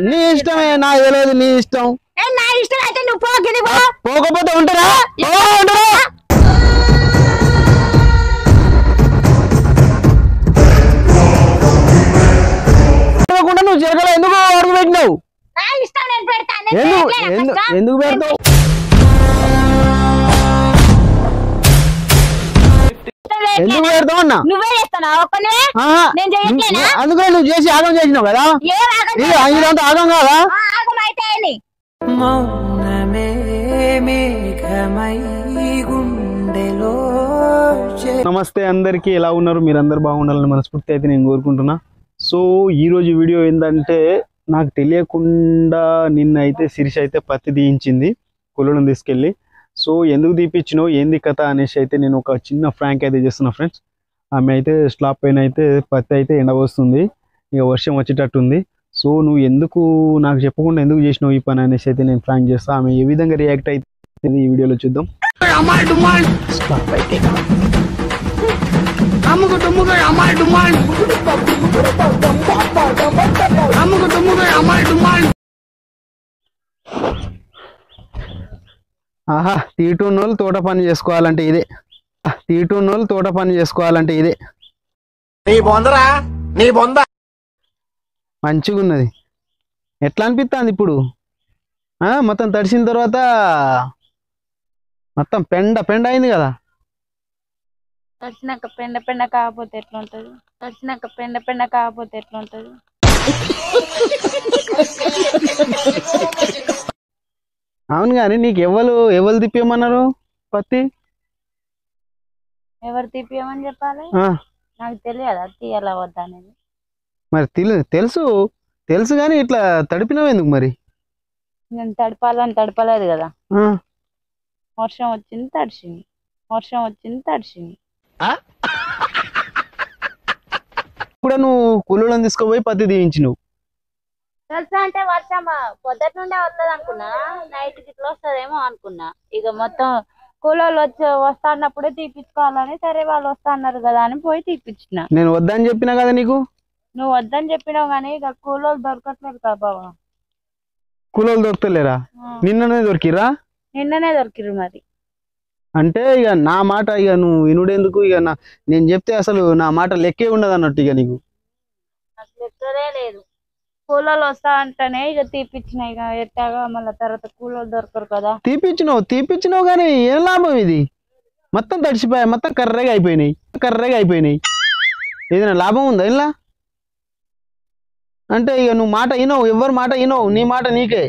నీ ఇష్టమే, నాకు తెలియదు నీ ఇష్టం. నా ఇష్టం అయితే నువ్వు పోకపోతే ఉంటారా? నువ్వు జరగలే ఎందుకు అడుగు పెట్టినావు? నా ఇష్టం నేను పెడతాను. ఎందుకు పెడతావు? ఎందుకు పెడతావు అన్నా? నువ్వే చేస్తున్నావు నేను చేయట్లేనా? అందుకని నువ్వు చేసి ఆగం చేసినావు కదా. ఇదంతా ఆగం కాదా? నమస్తే అందరికి, ఎలా ఉన్నారు? మీరందరు బాగుండాలని మనస్ఫూర్తి అయితే నేను కోరుకుంటున్నా. సో ఈరోజు వీడియో ఏంటంటే, నాకు తెలియకుండా నిన్న అయితే శిరీష అయితే పత్తి తీయించింది కొలను తీసుకెళ్ళి. సో ఎందుకు తీపిచ్చినావు, ఏంది కథ అనేసి అయితే నేను ఒక చిన్న ఫ్రాంక్ అయితే చేస్తున్నా ఫ్రెండ్స్. ఆమె అయితే స్లాబ్ పైన అయితే పత్తి అయితే ఎండవస్తుంది, ఇక వర్షం వచ్చేటట్టుంది. సో నువ్వు ఎందుకు నాకు చెప్పకుండా ఎందుకు చేసినావు ఈ పని అనేసి అయితే నేను ఫ్రాంక్ చేస్తాను. ఆమె ఏ విధంగా రియాక్ట్ అయితే ఈ వీడియోలో చూద్దాం. ఆహా, తీటున్నోళ్ళు తోట పని చేసుకోవాలంటే ఇదే. తీటున్నోళ్ళు తోట పని చేసుకోవాలంటే ఇదే. మంచిగా ఉన్నది. ఎట్లా అనిపిస్తుంది ఇప్పుడు? మొత్తం తడిసిన తర్వాత మొత్తం పెండ పెండ అయింది కదా. తడిసినాక పెండ పెండ కాకపోతే ఎట్లుంటది? తడిసినాక పెండ పెండ కాకపోతే ఎట్లుంటది? అవును కానీ నీకు ఎవరు తిప్పేయమన్నారు పత్తి? ఎవరు తిప్పేయమని చెప్పాలి? నాకు తెలియదా తీయాలా వద్దా అనేది? మరి తెలుసు కానీ ఇట్లా తడిపినావు ఎందుకు మరి? నేను తడపాలని తడపలేదు కదా. వర్షం వచ్చింది తడిసింది, వర్షం వచ్చింది తడిసింది. ఇప్పుడు నువ్వు కూలోళ్ళని తీసుకుపోయి పత్తి తీయించినావు. తెలుసా అంటే వర్షం పొద్దుట నుండే వస్తుంది అనుకున్నా, నైట్ కి ఇట్లా వస్తుందేమో అనుకున్నా. ఇక మొత్తం కూలోళ్ళు వస్తా అన్నప్పుడే తీపించుకోవాలని, సరే వాళ్ళు వస్తా అన్నారు కదా అని పోయి తీపించిన. నేను వద్దని చెప్పినా కదా నీకు. నువ్వు వద్దని చెప్పినావు కానీ ఇక కూలోళ్ళు దొరకట్లేదు కదా బాబా. కూలోళ్ళు దొరకలేరా? నిన్ననే దొరికిరా? నిన్ననే దొరికిరు మరి. అంటే ఇక నా మాట ఇక నువ్వు వినుడేందుకు? ఇక నేను చెప్తే అసలు నా మాట లెక్కే ఉండదు అన్నట్టు ఇక నీకు. నాకు లెక్కరే లేదు. కూలోళ్ళు వస్తా అంటేనే ఇక తీపిచ్చిన. ఇక ఎట్టాగా మళ్ళీ తర్వాత కూలోళ్ళు దొరకరు కదా. తీపిచ్చినావు కానీ ఏం లాభం ఇది? మొత్తం తడిసిపోయాయి, మొత్తం కర్రగా అయిపోయినాయి. ఏదైనా లాభం ఉందా ఇలా? అంటే ఇక నువ్వు మాట వినవు, ఎవరి మాట వినవు, నీ మాట నీకే.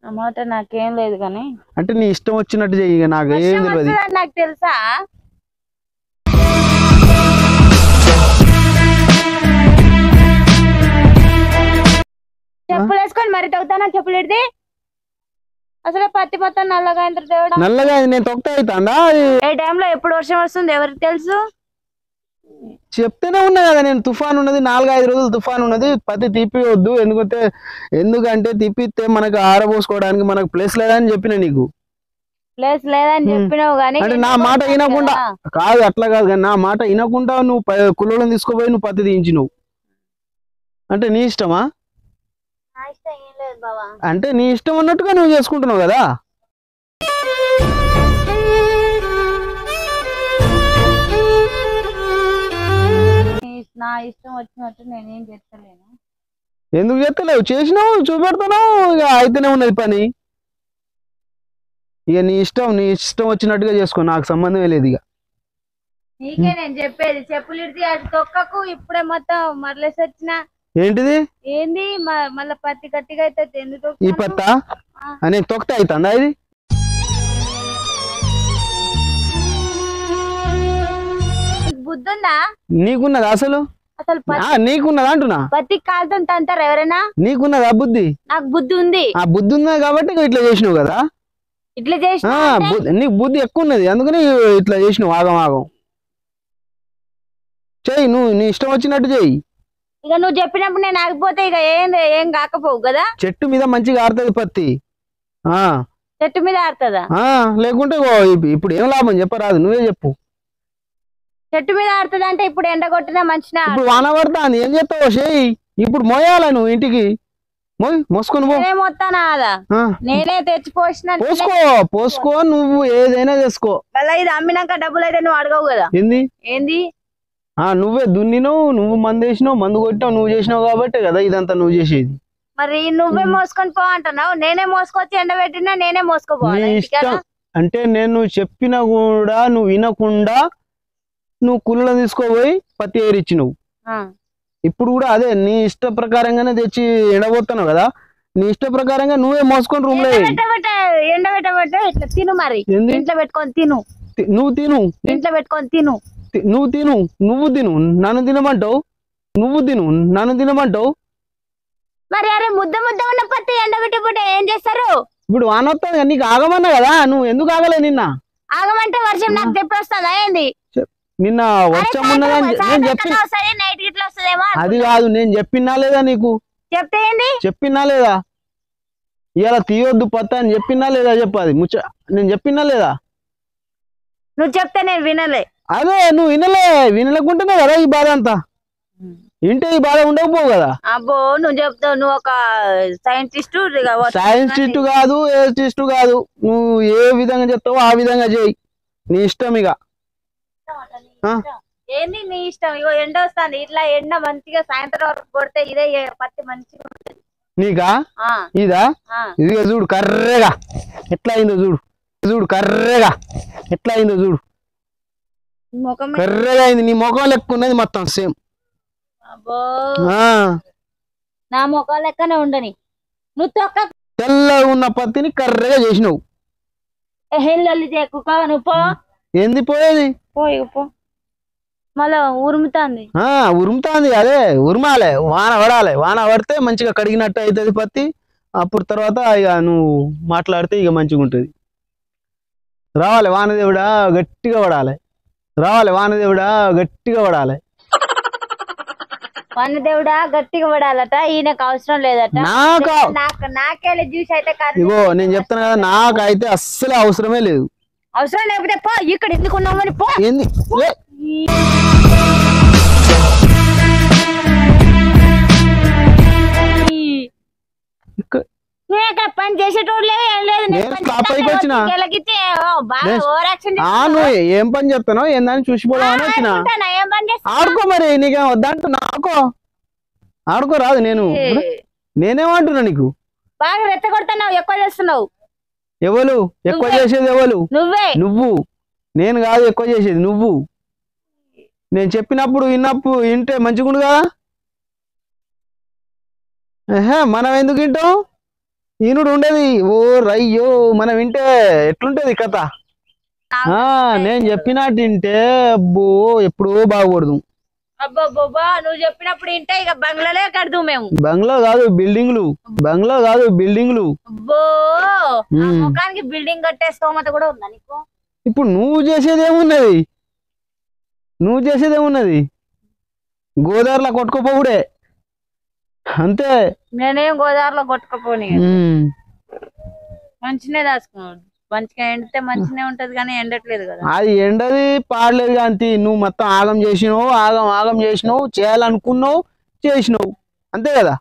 ఆ మాట నాకేం లేదు కానీ అంటే నీ ఇష్టం వచ్చినట్టు చెయ్యి. ఇక నాకు ఏం తెలియదు. నాకు తెలుసా? చెప్పులు వేసుకొని మరి తగ్గుతానా? చెప్పులు ఎడితే అసలు పత్తి మొత్తం నల్లగా నల్లగా నేను తొక్తా అవుతాందా? ఏ టైంలో ఎప్పుడు వర్షం వస్తుంది ఎవరికి తెలుసు? చెప్తూనే ఉన్నా కదా నేను, తుఫాన్ ఉన్నది, 4-5 రోజులు తుఫాన్ ఉన్నది, పత్తి తిప్పివద్దు. ఎందుకంటే తిప్పితే మనకు ఆరబోసుకోవడానికి మనకు ప్లేస్ లేదని చెప్పిన నీకు. ప్లేస్ లేదని చెప్పినావు కానీ అంటే నా మాట వినకుండా కాదు, అట్లా కాదు కానీ నా మాట వినకుండా నువ్వు కులోళ్ళని తీసుకుపోయి నువ్వు పత్తి తీయించినావు అంటే నీ ఇష్టమా? అంటే నీ ఇష్టం అన్నట్టుగా నువ్వు చేసుకుంటున్నావు కదా. నా ఇష్టం వచ్చినట్టు నేనేం చేస్తలేను. ఎందుకు చేస్తలేవు? చేసినావు, చూపెడుతున్నావు, ఇక అయితేనే ఉన్నది పని. ఇక నీ ఇష్టం వచ్చినట్టుగా చేసుకో, నాకు సంబంధమే లేదు. ఇక నీకే నేను చెప్పేది, చెప్పులు ఇడితే అది తొక్కకు. ఇప్పుడే మొత్తం మరలేసి వచ్చిన. ఏంటిది? ఏంది మళ్ళీ పత్తి గట్టిగా అయితే ఎందుకు? ఈ పత్తా నేను తొక్త అవుతుందా? ఇది బుద్ధుందా? నీకున్నదా అసలు? నీకున్నదా అంటున్నా? పత్తి కాలుతుంది అంటారు ఎవరైనా? నీకున్నదా బుద్ధి? నాకు బుద్ధి ఉంది. ఆ బుద్ధి ఉన్నది కాబట్టి ఇట్లా చేసినావు కదా. ఇట్లా చేసిన నీకు బుద్ధి ఎక్కువ ఉన్నది, అందుకని ఇట్లా చేసినావు. ఆగం చెయ్యి, నువ్వు నీ ఇష్టం వచ్చినట్టు చెయ్యి. ఇక నువ్వు చెప్పినప్పుడు నేను ఆగిపోతే ఇక ఏం కాకపోవు కదా. చెట్టు మీద మంచిగా ఆరుతుంది పత్తి. చెట్టు మీద ఆరుతుందా? లేకుంటే ఇప్పుడు ఏం లాభం చెప్పరాదు, నువ్వే చెప్పు. చెట్టు మీద ఆడుతుంది అంటే ఇప్పుడు ఎండ కొట్టినా మంచిగా ఇప్పుడు వాన పడుతుంది ఏం చేస్తావు చెయ్యి ఇప్పుడు మోయాల నువ్వు ఇంటికి మోసుకొని పో నేనే మొత్తానా అదా నేనే తెచ్చి పోసిన పోసుకో నువ్వు ఏదైనా చేసుకో మళ్ళీ ఇది అమ్మినాక డబ్బులు అయితే నువ్వు అడగవు కదా ఏంది ఏంది నువ్వే దున్నినావు నువ్వు మందు వేసినావు మందు కొట్టావు నువ్వు చేసినావు కాబట్టే కదా ఇదంతా నువ్వు చేసేది మరి నువ్వే మోసుకొని పో అంటున్నావు నేనే మోసుకొచ్చి ఎండబెట్టినా నేనే మోసుకోపోవాలి నీ ఇష్టం అంటే నేను చెప్పినా కూడా నువ్వు వినకుండా నువ్వు కుళ్ళలో తీసుకోపోయి పత్తి ఏరిచ్చినావు ఇప్పుడు కూడా అదే నీ ఇష్ట ప్రకారంగానే తెచ్చి ఎండబోతున్నావు కదా నీ ఇష్ట ప్రకారంగా నువ్వే మోసుకొని రూమ్ లో ఎండబెట్టబట్టే ఇట్లా తిను మరి ఇంట్లో పెట్టుకొని తిను నువ్వు తిను ఇంట్లో పెట్టుకొని తిను నువ్వు తిను నన్ను తినమంటావు నువ్వు తిను నన్ను తినమంటావు మరి అరే ముద్ద ఉన్న పత్తి ఎండబెట్టబట్టే ఏం చేస్తారు ఇప్పుడు వాన వస్తుంది నీకు ఆగమన్నా కదా నువ్వు ఎందుకు ఆగలే నిన్న ఆగమంటే వర్షం నాకు తెప్పి వస్తుందా ఏంది నిన్న వర్షం ఉన్నదని నేను చెప్పిన అది కాదు నేను చెప్పినా లేదా నీకు చెప్తే ఏంది చెప్పినా లేదా ఇలా తీయొద్దు పత్త అని చెప్పినా లేదా చెప్పది నేను చెప్పినా లేదా నువ్వు చెప్తే నేను వినలే అదే నువ్వు వినలేకుంటేనే కదా ఈ బాధ అంతా ఇంటే ఈ బాధ ఉండకపోవు కదా అబ్బో నువ్వు చెప్తావు నువ్వు ఒక సైంటిస్ట్ కాదు ఏస్టిస్ట్ కాదు నువ్వు ఏ విధంగా చెప్తావో ఆ విధంగా చేయి నీ ఇష్టం ఇక ఏంది నీ ఇష్టం ఇగో ఎండ వస్తుంది ఇట్లా ఎండ మంచిగా సాయంత్రం వరకు కొడితే ఇదే పత్తి మంచిగా ఉంటుంది నీకా ఇదా ఇదిగా చూడు కర్రెగా ఎట్లా అయిందో చూడు కర్రెగా ఎట్లా అయిందో చూడు కర్రెగా అయింది నీ ముఖం లెక్క ఉన్నది మొత్తం సేమ్ నా ముఖం లెక్కనే ఉండని నువ్వు తొక్క తెల్లగా ఉన్న పత్తిని కర్రెగా చేసినావు నువ్వు పో ఏంది పోయేది పో మళ్ళా ఉరుముతాంది అదే ఉరుమాలే వాన పడితే మంచిగా కడిగినట్టు అవుతుంది పత్తి అప్పుడు తర్వాత ఇక నువ్వు మాట్లాడితే ఇక మంచిగా ఉంటుంది రావాలి వానదేవుడా గట్టిగా పడాలి వానదేవుడా గట్టిగా పడాలట ఈయనకు అవసరం లేదట నాకెళ్ళి జ్యూస్ అయితే ఇగో నేను చెప్తాను కదా నాకైతే అస్సలు అవసరమే లేదు అవసరం లేకపోతే పో ఇక్కడ ఎందుకు ఉన్నామని పో ఏంది పని చేసేటోళ్ళే ఏం లేదు ఏం పని చెప్తానో ఏందని చూసిపోదామని వచ్చిన ఆడుకో మరి నీకేం వద్దంటూ ఆడుకో రాదు నేనేమంటున్నా నీకు బాగా రెచ్చగొడుతున్నావు ఎక్కువ చేస్తున్నావు ఎవరు ఎక్కువ చేసేది నువ్వు నేను కాదు ఎక్కువ చేసేది నువ్వు నేను చెప్పినప్పుడు వింటే మంచిగుండు కదా మనం ఎందుకు వింటాం ఈనుడు ఉండేది ఓ రయ్యో మనం వింటే ఎట్లుంటది కథ నేను చెప్పినట్టు వింటే అబ్బో ఎప్పుడో బాగకూడదు అబ్బా నువ్వు చెప్పినప్పుడు వింటే ఇక బంగ్లాలే కడదు మేము బంగ్లా కాదు బిల్డింగ్లు అబ్బో ముఖానికి బిల్డింగ్ కట్టే స్తోమత కూడా ఉందా నీకు ఇప్పుడు నువ్వు చేసేది ఏమున్నది గోదావరిలో కొట్టుకోపోవుడే అంతే నేనేం గోదావరిలో కొట్టుకోపోని మంచినే దాచుకున్నాడు మంచిగా ఎండితే మంచినే ఉంటది కానీ ఎండట్లేదు కదా అది ఎండది పాడలేదు కానీ నువ్వు మొత్తం ఆగం చేసినావు చేయాలనుకున్నావు చేసినావు అంతే కదా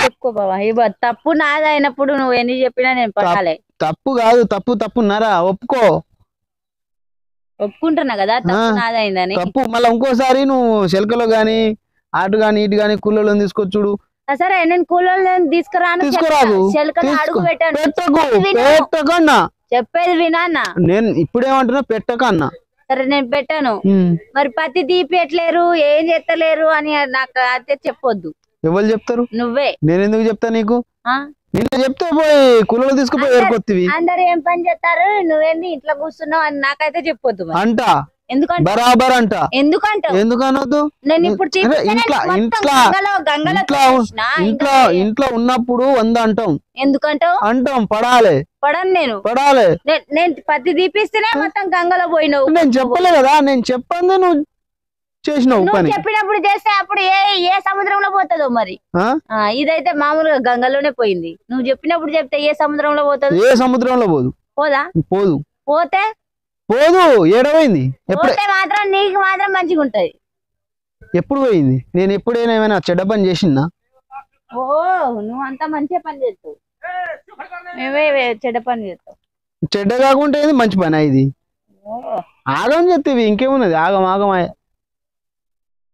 చెప్పుకో బాబా ఇవ్వ తప్పు నాది అయినప్పుడు నువ్వు ఎన్ని చెప్పినా నేను పడాలి తప్పు కాదు తప్పున్నారా ఒప్పుకుంటున్నా కదా తప్పు నాదైందని తప్పు మళ్ళీ ఇంకోసారి నువ్వు శెలకలో గాని అటు గాని ఇటు గాని కూలలో తీసుకొచ్చుడు సరే నేను కూలలో తీసుకురాదు చెప్పేది వినా నేను ఇప్పుడేమంటున్నా పెట్టకన్నా సరే నేను పెట్టాను మరి పత్తి తీపియట్లేరు ఏం చేస్తలేరు అని నాకు అయితే చెప్పొద్దు ఎవరు చెప్తారు నువ్వే నేను ఎందుకు చెప్తా నీకు నిన్న చెప్తే పోయి కూలలో తీసుకుపోయి ఏర్కొత్తివి అందరు ఏం పని చేస్తారు నువ్వేంది ఇంట్లో కూర్చున్నావు అని నాకైతే చెప్పొద్దు అంట ఎందుకంటే బరాబర్ అంట ఎందుకనొద్దు నేను ఇప్పుడు ఇంట్లో ఉన్నప్పుడు 100 అంటాం ఎందుకంటావు పడాలి నేను పత్తి తీపిస్తేనే మొత్తం గంగలో పోయినావు నేను చెప్పలే కదా నేను చెప్పండి నువ్వు చేసినావు నువ్వు పని. చెప్పినప్పుడు చేస్తే అప్పుడు ఏ ఏ సముద్రంలో పోతుందో మరి. ఆ? ఇదైతే మామూలుగా గంగలోనే పోయింది. నువ్వు చెప్పినప్పుడు చెప్తే ఏ సముద్రంలో పోతుంది? ఏ సముద్రంలో పోదు. పోదా? పోదు. పోతే పోదు. ఏడవైంది? పోతే మాత్రం నీకు మాత్రం మంచిగా ఉంటది. ఎప్పుడు పోయింది? నేను ఎప్పుడైనా ఏమైనా చెడ్డ పని చేసినా? ఓ నువ్వు అంతా మంచిగా పని చేస్తావు, మేమే చెడ్డ పని చేస్తావు. చెడ్డ కాకుండా ఏంది మంచి పని ఇది? ఆగం చెప్తేవి ఇంకేమున్నది? ఆగం ఆగం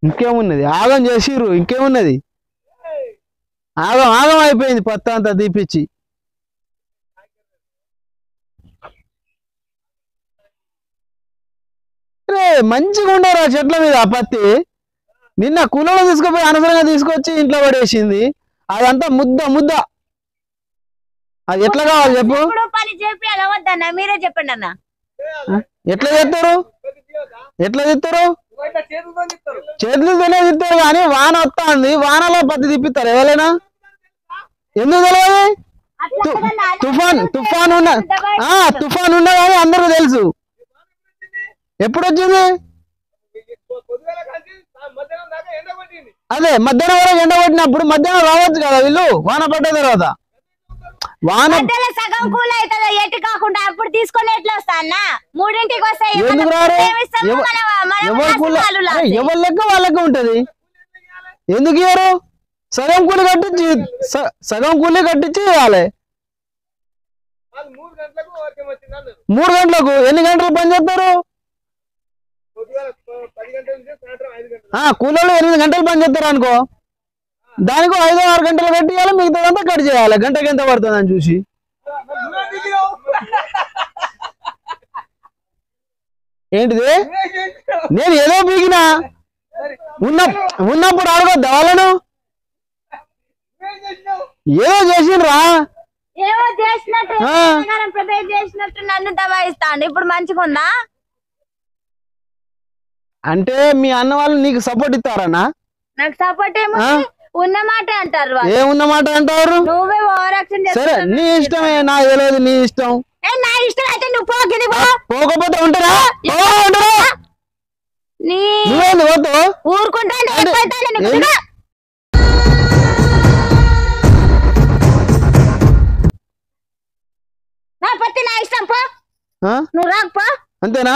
ఇంకేమున్నది? ఆగం చేసిర్రు ఇంకేమున్నది? ఆగం ఆగం అయిపోయింది పత్త అంతా తీపిచ్చి. రే మంచిగా ఉండరు ఆ చెట్ల మీద పత్తి. నిన్న కూలలో తీసుకుపోయి అనవసరంగా తీసుకొచ్చి ఇంట్లో పడేసింది. అదంతా ముద్ద ముద్ద. అది ఎట్లా కావాలి చెప్పు? పని చేపియాలి వద్దన్న, మీరే చెప్పండి అన్న. ఎట్లా చేస్తారు? ఎట్లా తిత్తారు? చేతులతోనే తిత్తారు కానీ వాన వస్తుంది, వానలో పత్తి తిప్పిస్తారు ఎవరైనా? ఎందుకు తెలియదు? తుఫాన్ తుఫాన్ ఉన్న తుఫాన్ ఉన్నా కానీ అందరూ తెలుసు. ఎప్పుడు వచ్చింది? అదే మధ్యాహ్నం వరకు ఎండ కొట్టినప్పుడు మధ్యాహ్నం రావచ్చు కదా వీళ్ళు వాన పడ్డ తర్వాత. వాన సగం కూల్ అవుతుంది ఎటు కాకుండా అప్పుడు తీసుకొని ఎట్లా వస్తా అన్న? 3ంటికి వస్తాయి. ఎందుకు రారు? ఎవరి లెక్క వాళ్ళకి ఉంటది. ఎందుకు ఇవ్వరు? సగం కూలి కట్టించి ఇవ్వాలి. 3 గంటలకు ఎన్ని గంటలు పని చేస్తారు? కూలీలు 8 గంటలు పని చేస్తారు అనుకో, దానికి 5-6 గంటలు కట్టి ఇవ్వాలి, మిగతాదంతా కట్ చేయాలి. గంటకి ఎంత పడుతుంది అని చూసి. ఏంటిది? నేను ఏదో పీకినా ఉన్నప్పుడు అడగొద్దా వాళ్ళను? ఏదో చేసిండ్రా, ఏమో చేసినట్టు నన్ను దబాయిస్తాండి. ఇప్పుడు మంచిగా ఉందా అంటే మీ అన్న వాళ్ళు నీకు సపోర్ట్ ఇస్తారన్నా? నాకు సపోర్ట్ ఏమో ఉన్న మాట అంటారు. ఏమున్న మాట అంటారు? నువ్వే ఓవరాక్షన్ సరే నీ ఇష్టమే, నాకు తెలియదు నీ ఇష్టం. నా ఇష్టం అయితే నువ్వు పోకపోతే ఉంటారా? నువ్వేంది పోతావు? ఊరుకుంటా నా పత్తి నా ఇష్టం పో, నువ్వు రాకపో. అంతేనా?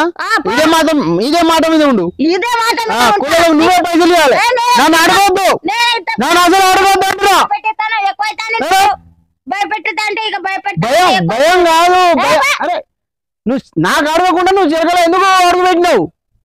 ఇదే మాట మీద ఉండు. ఇదే మాట నువ్వే పైసలు ఇవ్వాలి. నన్ను అడగవద్దు, నన్ను అసలు అడగవద్దు అంటున్నా. భయపెట్టుతా అంటే ఇక భయం కాదు. అరే నువ్వు నాకు అడగకుండా నువ్వు చిరకలో ఎందుకు అడుగు పెట్టినావు?